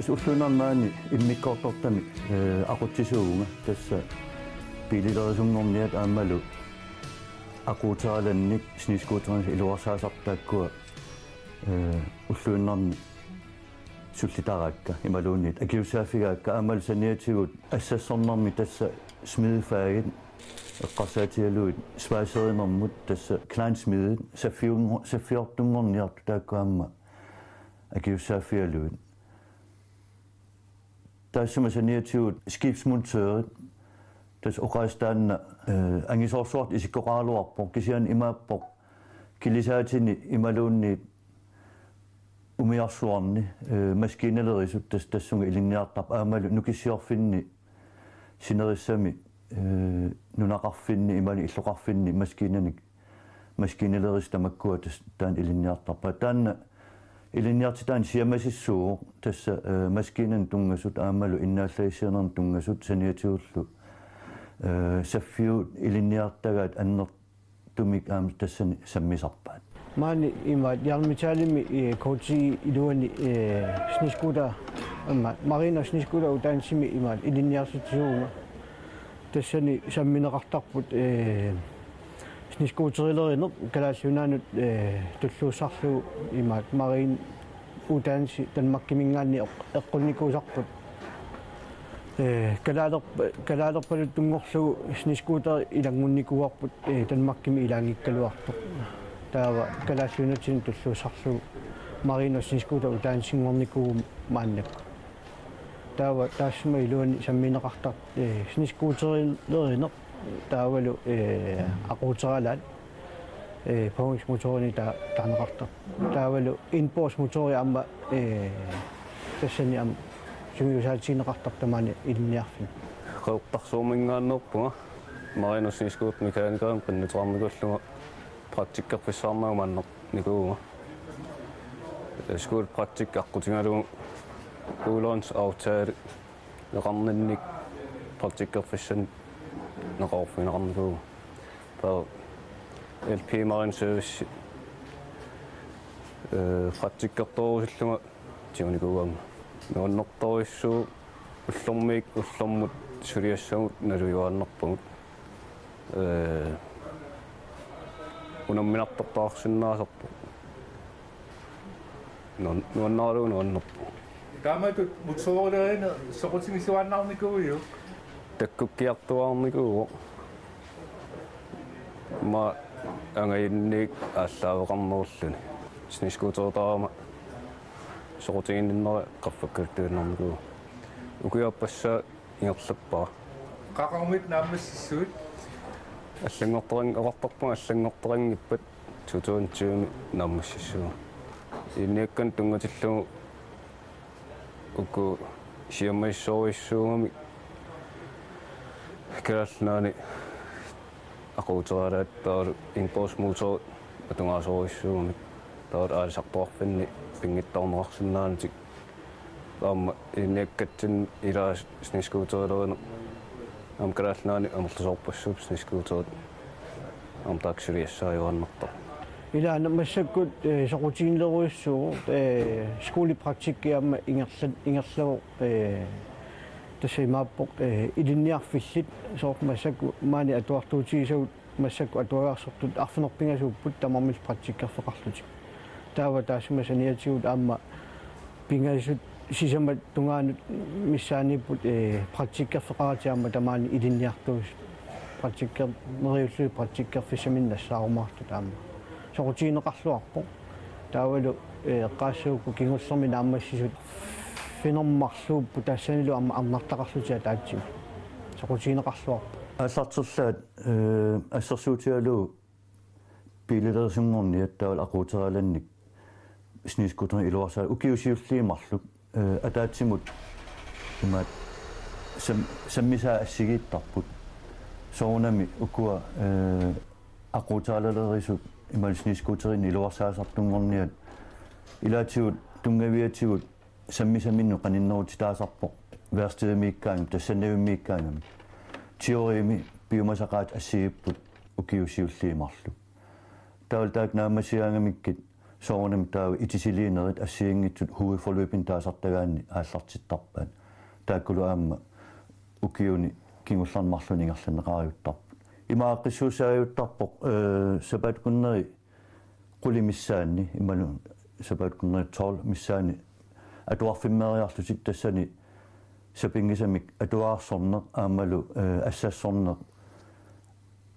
tässä ulluunarmaani immikkortortami aqutsisuunga tässä piililerisunnorniat aammalu aquuteralannik sniskuuternis iluarsaasartaakkua ulluunnarni sullitaraakka imaluunnit akiussaafigaakka aammalu saniatigut assassornarmi tässä smidefaagit eqqarsaatialuit svaaserinermut tässä kleinsmidet saffiortungorniartu taakkuamma akiussaafialuit tässä saniatigut skibsmontøret tässä oqaistaanna angisorsuart isikkoqaaluarpo kisian imaappo kilisaatini imaluunni umiarsuarni maskiinalerisut tassunga ilinniartap aamalu nukissiorfinni sinerissami nunaqarfinni imani illoqarfinni maskiinaleris tamakkua taan ilinniartarpa taanna ilinniartitaan siamasissuu tässä maskiinan tungasut aamalu innaallaysiernern tungasut saniatiullu saffiu ilinniartagaat annertumik tassani sammisarpaat maani ima jarmitaalimi coachi iluani sniskuuta amma marina sniskuuta utaansimi ima ilinniarsitsuunga tassani sammineqartarput sniskuuterilerinert kalaasunaanut tulluussarlu ima marin utaansi tanmakkimingaanni eqqunikuusarput kalaalerpalut tungorlugu sniskuuter ilangunnikuarput tanmakkimi ilaangikkaluartuq taava kalaasuunatsin tulluussarlugu marina sniskuuter utaansinngornikugu maannakku taava taassuma iluani sammineqartart sniskuuterilerinert taavalu aquuteralaat pawngsmotorini taaneqartart taavalu inpors-motori amma tassani am sungiusaatiineqartart tamaani ilinniarfin qeuttarsuumingaannerpunga marina sniskuut mekaanikeren qinnitorarmikulluga praktikkerpissaarmagumanneq nikuuga skul praktik aqutingalugu uulons autaali neqarninnik praktikkerpissan neqarfineqarnikuuga taa LP marin service praktikkertorusilluga tiunikuugamma nuannertoruissuu ullormiik ullormut suliassagut nalujuaannerpungut unamminartortaarsinnaasarpu nuannaalugu nuannerpu taamatu mutsoorleerina soqutimisuaannarnikuuju takkukkiartuarnikuugu ma angayinniik ааllaaveqarnerulluni sniskuutertaama soqutiginnera qaffakkaltuunnernikuugu ukuiappassa ingerlappaa qaqarmit naammassissuut аллангортэрин авартарпунга аллангортэрангиппат 2020 нааммассиссуга инниаккан тунгатиллугу уку сиаммаиссоориссуугами калаалнаани aquuteralaat taal inpors-motor atungaasooriссуугами taal аалисартуарфинни пингиттарнеқарсинаанатик таама инниаккатсин илаа sniskuuterilерина am kalaалнаани амерлусоорпассууп sniskuuterit am takssuliassaajuannертар ila nammassakut soqutiinleruissugu skuulipraktikkiamma ingerlagu tassimaappoq ilinniarfillit soormassakku maani atuartuutigisagut massakku atuagarsertut arfinerpingasuupput tamarmil praktikkerfeqarlutik taava taassuma saniatigut aamma pingasut sisamat tungaanut missaanipput praktikkerfeqaratiamma tamaani ilinniartuus praktikkermeriullu praktikkerfissaminnassaarumaartu taamma soqutiineqarluarpoq taavalu qaassuukku kingullermi naammassisut finermarluuppu taassanilu amma arnartaqarlutia taatsim soqutiineqarluarpu аллартерлаат ассерсуутиалуу пилилерисунгорни аттаавал aquuteralанник sniskuuterni iluarsaa ukiusiulliimарлук атаатсимут имаат саммиsaa ассигииттарпут соонами укуа aquuteralalerisut имал sniskuuterin iluarsaasartungorniat илаатигут тунгавиатигут саммисаминну qaninnерути таасарпо верстивимиккаангам тассанавиммиккаангам теорими биомасақаат ассигиппут укиусиуллиимарлу таултаак наамасиаангамиккит soornam taa itisiliinerit assiingittut huiforløbin taasartagaanni aallartittarpaan taakkulu aamma ukiuni kingullarmarluni ingerlaneqaariuttarput imaaqissuusaajuttarpoq sapatkunneri qulimissaanni imalu sapatkunneri tol missaani atuarfimmeriarlutik tassani sapingisamik atuaarsorneq aammalu assassorneq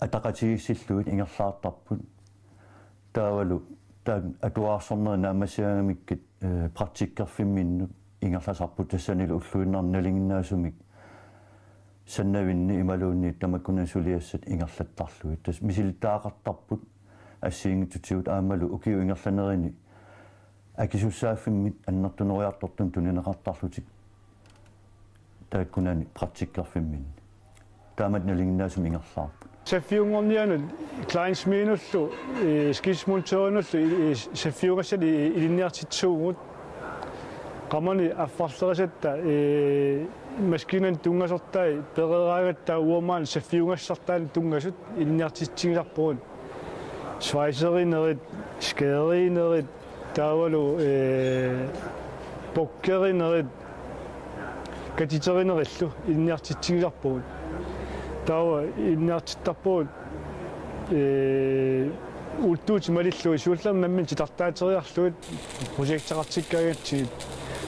ataqatigissilluit ingerlaartarput taavalu atuaarsorneri naamassiagamikkit praktikkerfimminnut ingerlasarput tassanilu ulluinnarnalinginnaasumik sannavinni imaluunni tamakkunan suliassat ingerlattarluit tas misiltaaqartarput assiingittutigut aammalu ukiu ingerlanerini akisussaafimmit annartunoriartortun tunineqartarlutik taakkunani praktikkerfimminni taamat nalinginnaasum ingerlaarput Safiungornianut Kleinsminullu skismultoonullu safiugassat ilinniartitsuugut qamani affarlerisatta maskinan tungasortai pereraagatta uomaan safiungassartaan tungasut ilinniartitsigilarpugut Schweizerinerit skaderinerit taavalu bokkerinerit katiterinerilu ilinniartitsigilarpugut tawa ilinniartittarpugut ultuut malillu suullam nammin titartaateriarluit projektaqartikkaagатсигит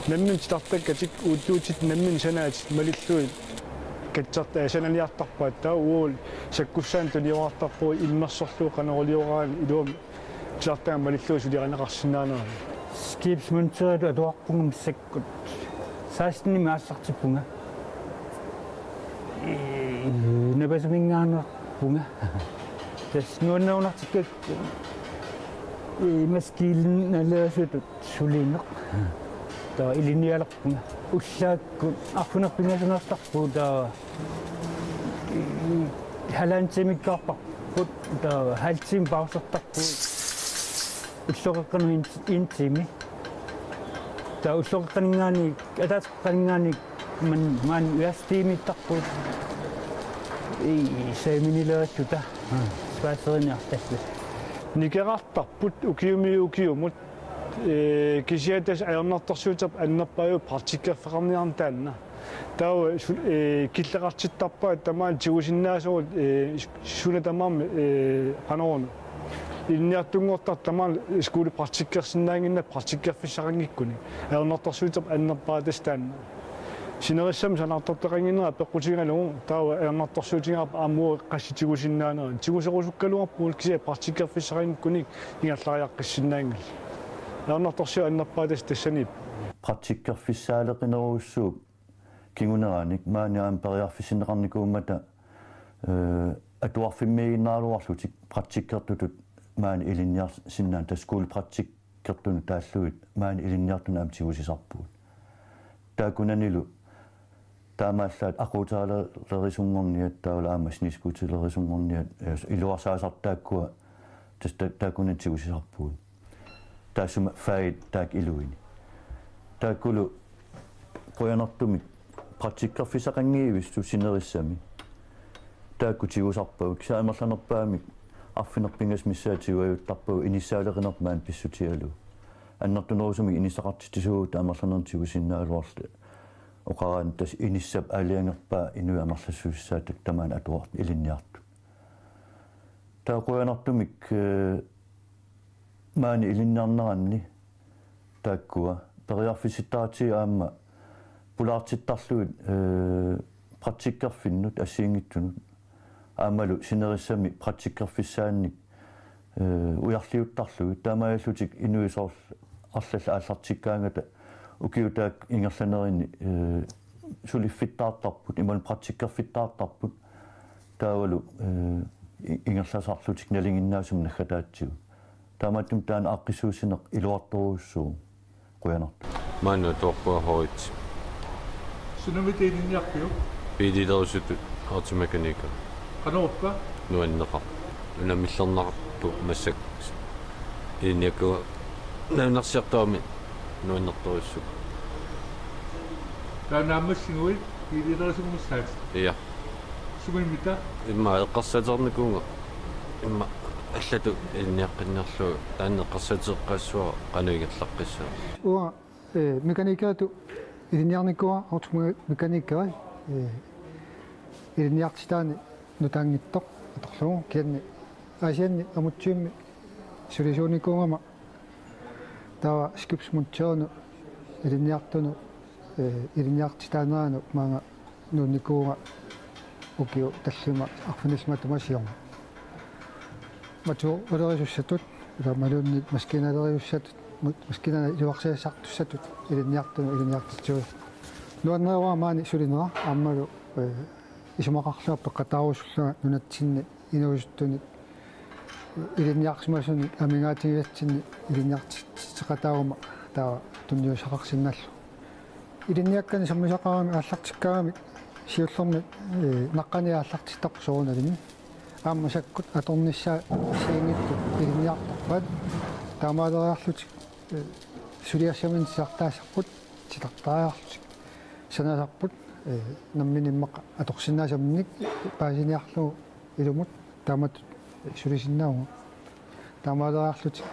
наммин тартаккатик уутtuutit наммин санаатит малиллуит катсарта сананиартарпаат таа уул саккуссаан тулиоартарпуу иммерсорлуу канерулиораан илуам тартаа малиллуу сулиранеқарсинаанера скипсмунтерат атуарпунгум саккут саастни маассартиппунга набасмингаанерпунга тас нуаннаунартиккак маскилин налаасутут сулинеқ таа илиниалерпунга уллаакку арфунерпингасунартарпуу таа халаантимиккаарпарпут таа халтим паусертарпуу уллоқеққану интими таа уллоқеққанингаани атаатеққанингаани ман уястимиттарпут сэминилааттута спаасерниарталлу никерартарпут укиумут кисиатас аернартарсуутап аннерпааю партиккаффеқарниарн таанна таа киллеқартиттарпаа тамаан тигусиннаасуут суна тамаам панорну инниартунгортар тамаан скули партиккерсинаангинна партиккаффиссарангиккуни аернартарсуутап аннерпаа тастаанна синериссам санартартеқангиннера пеққутигалугу таа аернартарсуутингаарп аамуу қасситигусиннаанера тигусерусуккалуарпуул кисиа партиккаффиссарангиккуник ингерлариаққиссиннаангил аернартарсиу аннерпаатас тассанип praktikkerfissaaleqinеруussuu kinguneranik maaniaam periarfissinneqarnikuummata atuarfimmiginnaaluarlutik praktikkertutut maani ilinniarsinnaan taskuul praktikkertunu taalluit maani ilinniartuna am tigusisarpuut taakunanilu taamaallaat aquutaalerisunngorniat taula aamasniskuutilerisuнгорниат iluarsaasartaakkua taakunan tigusisarpuut taasuma faid taak iluini taakkulu qoyanartumik praktikkerfisaqangiivistu sinerissami taakkutigusarpavuk saamerlanerpaamik arfinerpingas missaatiuajuttarpavu inissaaleqinерmaan pissutialu аннартунерусумик инисақартитисуу таамерланертигусиннаалуарлу оқаран тас иниссап аалиангерпаа инуамерлассуиссаатак тамаан атуарт илинниарту таақуянартумик маани илинниарнеранни тааккуа периарфиситтаати аама пулаартиттарлуит практиккерфиннут ассиингитсунут аамалу синериссами практиккерфиссаанник уярлиуттарлугит таамааллутик инуисоорл арлалла ааллартиккаангата укиутаак ингерланерини сулиффиттаартарпут иман практиккерфиттаартарпут таавалу ингерласарлутик налингиннаасум наггатаатсигу таамааттум таана ааққиссуусинеқ илуарторуussuu quyanartu маanu тоорпуахорит сунамитиинниарпиу пилилерусутут аутомеканика канаорпа нуаннеқар унамиллернарпу массак инниакку наунарсиартаами нуаннерторуссу таанаммассигуи пилилерисугумуссаат я сумимита имма эққарсаатерникуунга имма аллату инниаққиннерлу тааннеққарсатеққассуа қануигерлаққиссаа уа меканикаату илинниарникуа аутумга меканиккава илинниартитаани нутаангиттоқ аторлугу кианни асианни амутсиумми сулисууникуугама тава скипсмутсоону илинниартуну илинниартитаанарану маага нуникууга укиу таллима арфинисма тумасиорма мату олерисуссатут ила маскиналериуссатут маскинана илуарсиассартуссатут илинниартуну илинниартитсуи нуаннеруа маани сулинера ааммалу исумақарлуаппа қатаарусуллуга нунатсинни инуисуттуни илинниарсимасуни амингаатигилатсинни илинниартитеқатаагума таа тунниусақарсинналлу илинниаккани саммисақарами ааллартиккаагами сиуллерми наққани ааллартиттарпу сооналини аама саккут аторниссаа сиингитту илинниартарпат таамаалериарлутик сулиассамин сиартаасарпут силартаариарлутик санасарпут намминиммақа аторсинаасамник паасиниарлугу илумут таамат сулисиннаагу таамаалериарлутик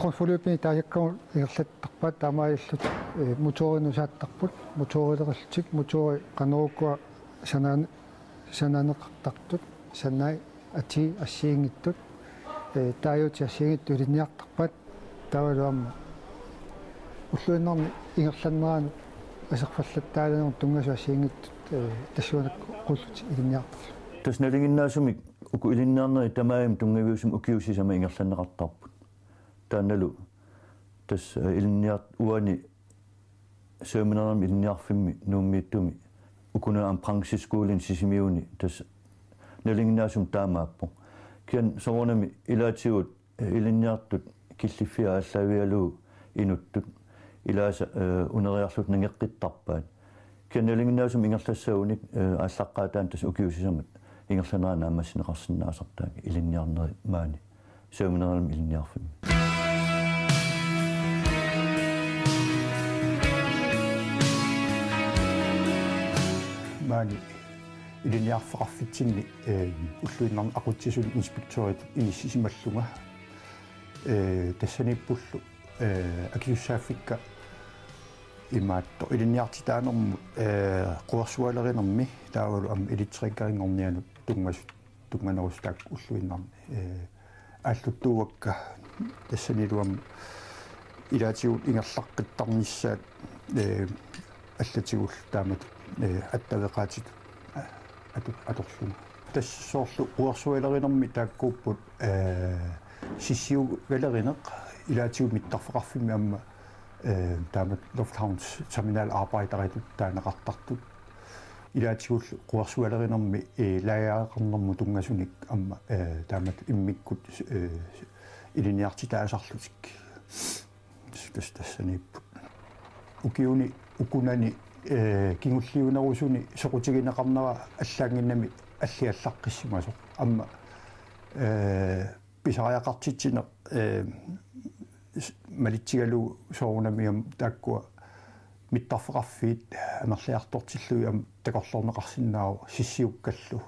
конфолиупни тааккау иерлаттарпат таамааллут моторинусааттарпут моторилериллутик мотори каноруккуа санаанеқартартут саннай ати ассиингиттут таайути ассиингитту илинниартарпат таавалуамма уллуиннарми ингерланнераanu асерфаллаттааланер тунгасу ассиингиттут тассуанак qullut илинниартарлу тасналингиннаасумик уку илинниарнери тамаим тунгавиусум укиусисама ингерланнеқартарпут таанналу тас илинниарт уани сөминерами илинниарфимми нууммииттуми укунаам прансискуулин сисимиуни тас налингиннаасум таамааппо киан соонами илаатигут илинниартут киллиффиа аллавиалуу инуттут илааса унериарлут нангеққиттарпаат киан налингиннаасум ингерлассауник ааллаққаатаан тас укиусисамат ингерланаана аммассинеқарсинаасартаак илинниарнери маани сөминерами илинниарфимми маани илинниарфеқарфитсинни уллуиннарни aqutsisuni инспекторит иниссисималлунга тассаниппуллу акиуссааффикка имаатто илинниартитаанерму қуарсуалеринерми таавалу ам илитсериккарингорнианут тунгманерустаак уллуиннарни ааллуттууакка тассанилуам илаатигут ингерлаққиттарниссаат аллатигул таамат аттавеқаатит аторсуна тассоорлу уарсуалеринерми тааккууппут сиссиугалеринеқ илаатигут миттарфеқарфимми амма таамат Lufthavns terminal arbejderitut таанеқартартут илаатигул уарсуалеринерми лаяақарнэрму тунгасуник амма таамат иммиккут илиниартитаасарлутик тассаниппут укиуни укунани кингуллиунерусуни соқутигинеқарнера аллаангиннами аллиаллаққиссимасо амма писариақартитсинеқ малитсигалу соорунамиам тааккуа миттарфеқарфиит амерлиартортиллуи ам такорлорнеқарсинаау сиссиуккаллу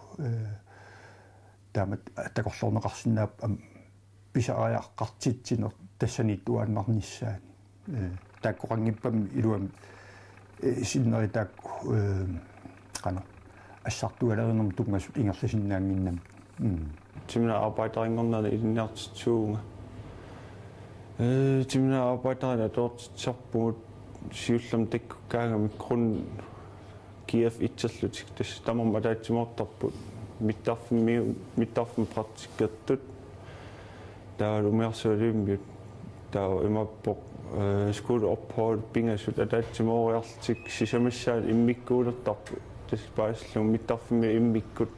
таамат такорлорнеқарсинаап ам писариаққартитсинер тассаниттуааннарниссаат тааккоқангиппам илуам синнери таакку қана ассартуалеринерм тунгасу ингерласиннаангиннам тимна arbejderingornerne илинниартитсуунга тимна arbejderina тоортсарпугут сиуллам таккукаагами крун Kiev итсаллутик тас тамарма таатсимортарпут миттарфми практиккаттут таалумиарсуалиуммиут таа имаппоқ скуулоппол пингасут атаатсимоориарлтик сисамассаат иммиккуулертарпу тас пааслу миттарфми иммиккут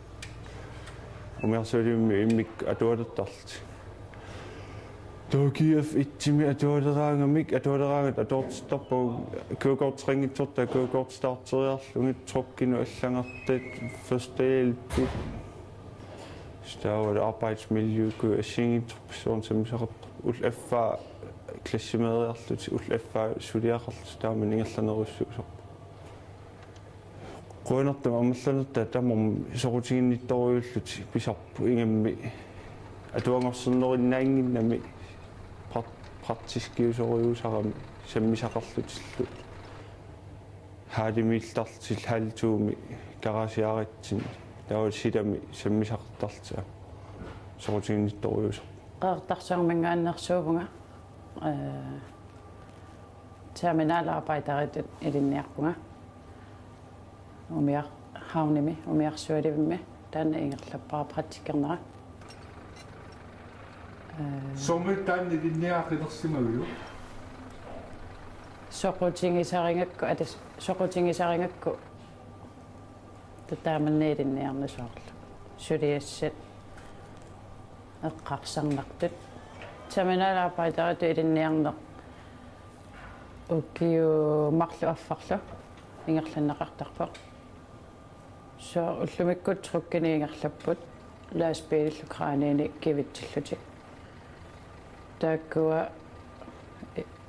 умиарсуалиумми иммик атуалертарлти Kiev итсими атуалераангамик атуалераангат атуортарпу kørekortsringitsorta kørekortstarteriарлугит троккину аллангартат ферстеэлпут стаавал arbejdsmiljø ассингитсорпсуун самисақат ул аффа классимериарлут ул аффа сулиақарлут тааман ингерланеруссуусоқ qoinartum ammallanutta tamum soqutiginnittoriullut pisarpu ingammi atuangorsernerinaanginnami partiskiusoriusarami sammisaqarlutillu haadimiillartil haaltuumi karasiaritsin taawal silami sammisaqartarta soqutiginnittoriusar qaartarsaarmangaannersuuvunga terminalarbejderit ilinniarpunga umiar haunimi umiarsualivimmi taanna ingerlappara praktikernera somme taanna ilinniaqinersimaguyu soqutigisariнгакку атас soqutigisariнгакку татааманна иlinniarnasuarlu suliassat эққарсарнартут terminalarbejderit ilinniarneq ukkiu marlu affarlu ingerlannaqartarpoq so ullumikkut trukkini ingerlapput laasbiillu kraaniini kivitsillutik taakkua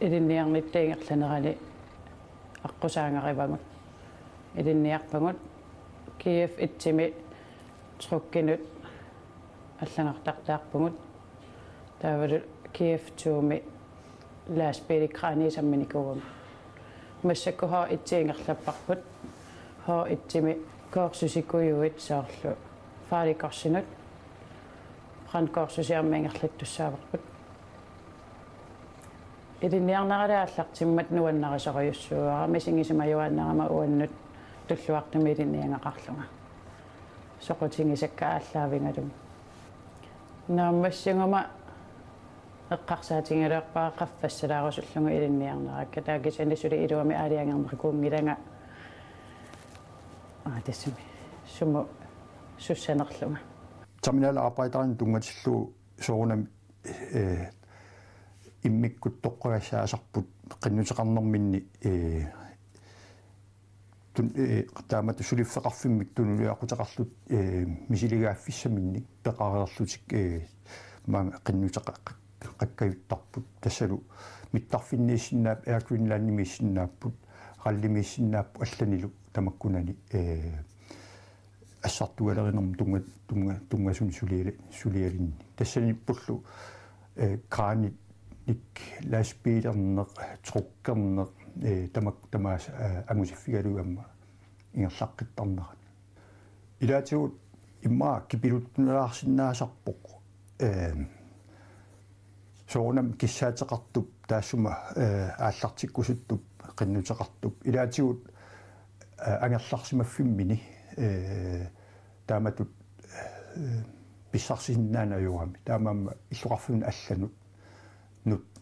ilinniarnitta ingerlanerani аққусаангаривагут илинниарпагут Kiev itsimi trukkinut аллагартартаарпугут таавалу Kiev тууми лаасбили краанисамминикугум массаккуха итсиингерлаппарпут хоо итсими коорсусикуйуит саарлу фааликорсинут франкорсусиармингерлаттуссааварпут илинниарнералааллартиммат нуаннарисориуссуара мисингисимаюааннарама уаннут туллуартами илинниангақарлунга соқутингисаккааллаавингалум нааммассингума эққарсаатингалуарпаа қаффассалаарусуллугу илинниарнеракка таакисанисули илуами аалиангернеркуунгиланга тассами суму суссанерлунга terminalarbejderin tungatillu soorunam иммиккут тоққагассаасарпут қиннутеқарнэрминни таамату сулиффеқарфиммик тунулиақутеқарлут мисилигааффиссаминник пеқареерлутик маанга қиннутеқаққаккавиттарпут тассалу миттарфиннииссиннаап Air Greenland-мииссиннааппут қаллимииссиннааппу алланилу тамаккунани ассартуалеринерм тунгасун сулиалинни тассаниппуллу краани ик лаасбилернеқ труккернеқ тамаас амусиффигалуамма ингерлаққиттарнерат илаатигут иммаа кипилуттунелаарсинаасарпоқ соонам киссаатеқартуп таассума ааллартиккусуттуп қиннутеқартуп илаатигут ангерларсимаффиммини тааматут писсарсиннаанаюрами таамаама иллуқарфун алланут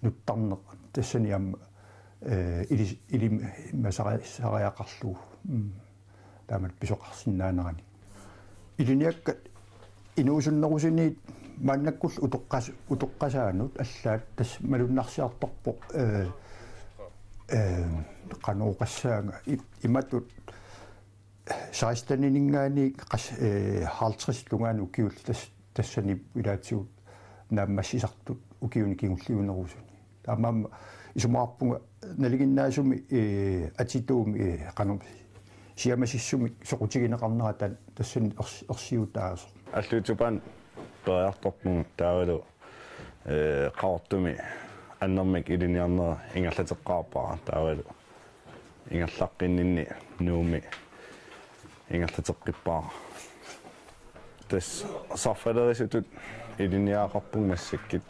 нуттарнеқ тассаниамма или масариақарлу таамат писоқарсиннаанерани илиниакка инуусуннерусини мааннаккул утоққасаанут аллаат тас малуннарсиарторпо канооқассаанга иматут саистанинингаани қас хаалтрис лунгаан укиул тассани илаатсуут нааммассисартут укиуни кигулливунерусуни таамаама исумаарпунга налигиннаасуми атитуumi канум сиамасиссуми соқутигинеқарнерата тассани ерсиутаасо аллуутупан периарторпун таавалу qaartumi аннэрмик илиниарнера ингерлатеққарпара таавалу ингерлаққиннинни нууми ингерлатеққиппара тас саффалерисутут илиниаақарпун массаккит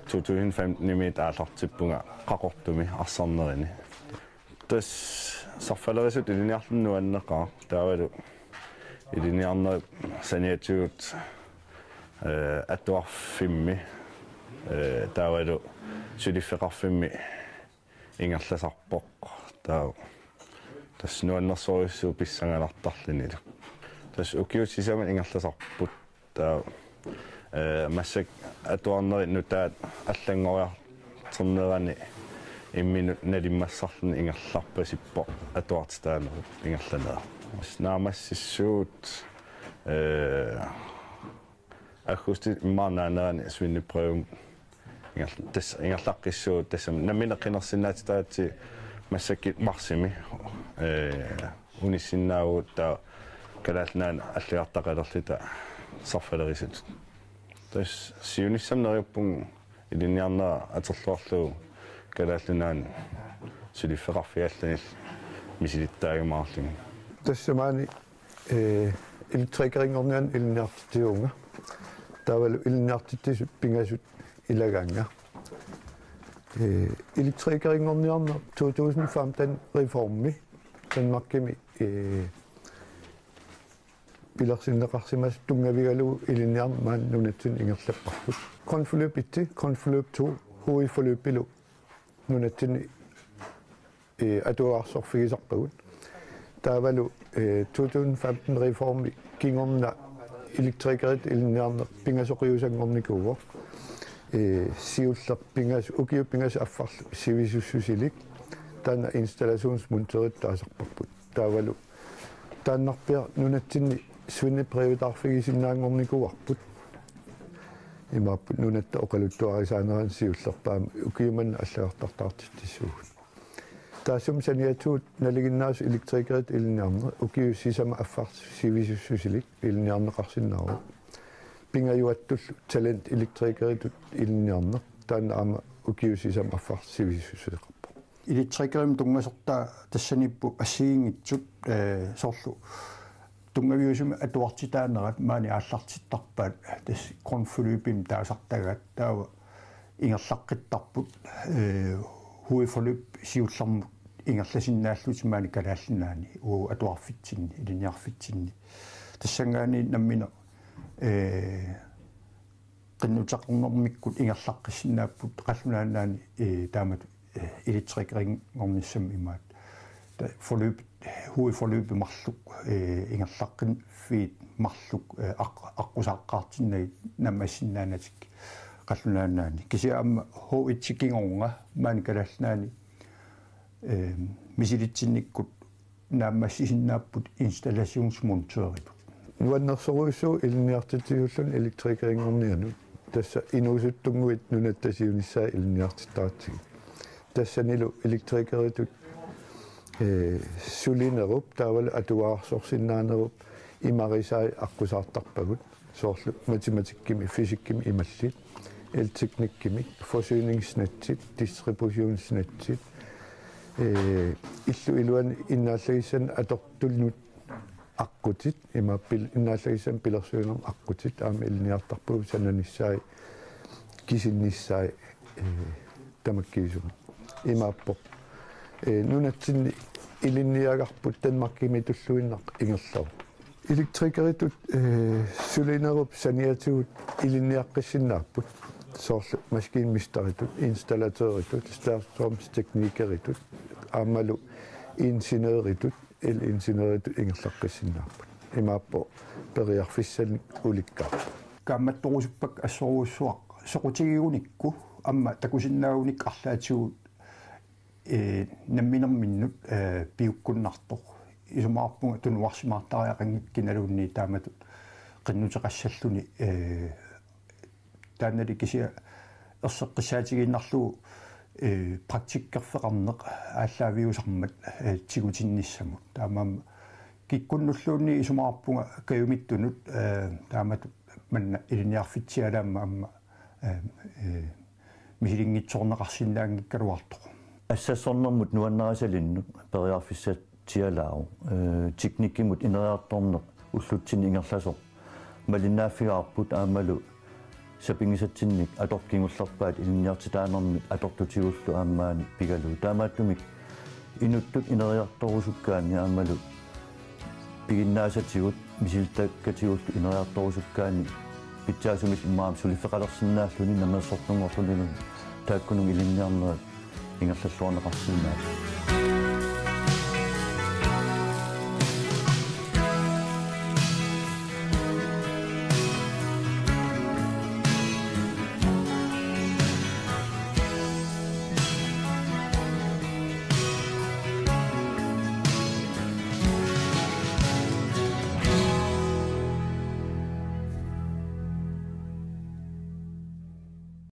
2015 ними таалартиппунга қақортуми арсарнерини тас саффалерисут илиниарлунну аннеқаа таавалу илиниарнер саниатигут атуарфимми таавалу сулиффеқарфимми ингерласарпоқ таа тас нуаннерсориуссуу писсангалартарлинилу тас укиутсисама ингерласарпут таа массак атуарнери нутаат аллангориартернерани имминут налиммассарлни ингерларпасиппо атуартитаанеру ингерланера наамассиссуут ахусти иммаанаанерани свиннипреум тас ингерлаққиссуут тассам наминеққинерсинаати таати массаккит марсими unissinnaau ta kalaalnaan аллиартақалерлита сарфалерисат тас сиунissамнериуппун илинниарнера атерлуарлугу kalaallunaан сулиффеқарфиалланил мисилиттаагамаарлугу тассамаани электрикерингорниан илинниартитиунга тавалу илинниартиттисут пингасут илагаанга электрикерингорниарна 2015 реформи танмаккими пиларсиннеқарсимас тунгавигалу илинниар маан нунатсун ингерлаппарпут конфлюп 2 хуифолюппилу нунатсин атуаарсорфигисарпагут таавалу 2015 реформи кингорна электрикерит илинниарне пингасоқиусангорникууго сиуллер пингас укиу пингас аффарлу сивисуссусилик таана инсталлациonsмунтерит таасарпарпут таавалу тааннарпиа нунатсинни свинни привитаарфигисиннаангорникуарпут имааппут нунатта оқалуттуарисаанеран сиуллерпаама укиуманна аллагартартаартиттиссуугут таасум саниатуут налигиннаасу электрикерит илинниарне укиу сисама аффарс сивисуссусилик илинниарнеқарсиннаару пингаюаттуллу талент электрикеритут илинниарне таана аама укиу сисама аффарс сивисуссулеқарпа электрикерим тунгасорта тассаниппу ассигингитсут соорлу тунгавиусуми атуартитаанерат маани ааллартиттарпаат тас конфлюпим таасартагаат таава ингерлаққиттарпут хуифолюп сиуллармут ингерласиннааллут маани калааллинаани уу атуарфитсинни илиниарфитсинни тассангаани наммина qinnuutaqornormikкут ингерлаққиссинааппут қаллунаанаани таамат электрикеринг имаат forløb huiforløb mарлук ингерлаққин фит марлук аққусааққаартиннай наммассиннаанатик қаллунаанаани кисиаама хоитсикингорнга маани калаалнаани мисилитсинниккут нааммассисиннааппут инсталлациonsmonteeriput нуаннерсоруйссуу илинниартитигуллун электрикерингорниану тасса инуусуттунгуит нунаттасиунissaа илинниартиттаратсиг тассанилу электрикеритут сулинеруп таавал атуаарсорсиннаанеруп имарисаи аққусаартарпагут соорлу математиккими физиккими ималлит элтекниккими форсюнингснатсит дистрибуционснатсит иллу илуан иннааллагиссан атортулнут аққутит имаппил иннааллагиссан пилерсуунерм аққутит аама илниартарпугу сананиссаи кисинниссаи тамаккиисума имааппо нунатсинни илинниагарпут танмаркими туллуиннақ ингерлау электрикеритут сулинеруп саниатигут илинниаққиссиннааппут соорлу маскинмистаритут инсталлаторитут старстрomstekникеритут аамалу инженеритут инженеритут ингерлаққиссиннааппут имааппо периарфиссални уликкаа камматторусуппак ассоруссуақ соқутигиуникку амма такусиннаагуник арлаатигут намминерминнут пиуккуннартор исумаарпунга тунуарсимаартариақангит киналуунни тааматут qinnuteqassalluni таанали кися ерсеққисаатигиннарлугу практиккерфеқарнеқ ааллаавиусармат тигутинниссамут таамаама киккуннуллуунни исумаарпунга каюмиттунут тааматут манна илиниарфитсиалаама амма мисилингитсорнеқарсиннаангиккалуартоқ ассассорнэрмут нуаннерасалиннут периарфиссатсиалаау техниккимут инериарторнеқ уллутсин ингерласо малиннааффигаарпут аамалу сапингисатсинник аторкингуллерпаат илинниартитаанермик атортутигуллу аамаани пигалу таамааттумик инуттут инериарторусуккаани аамалу пигиннаасатигут мисилтаккатигуллу инериарторусуккаани питсаасумил имаам сулиффеқалерсинааллуни намерсортунгорлунилу тааккунун илинниарнерат ингерллуарнеқарсиинаа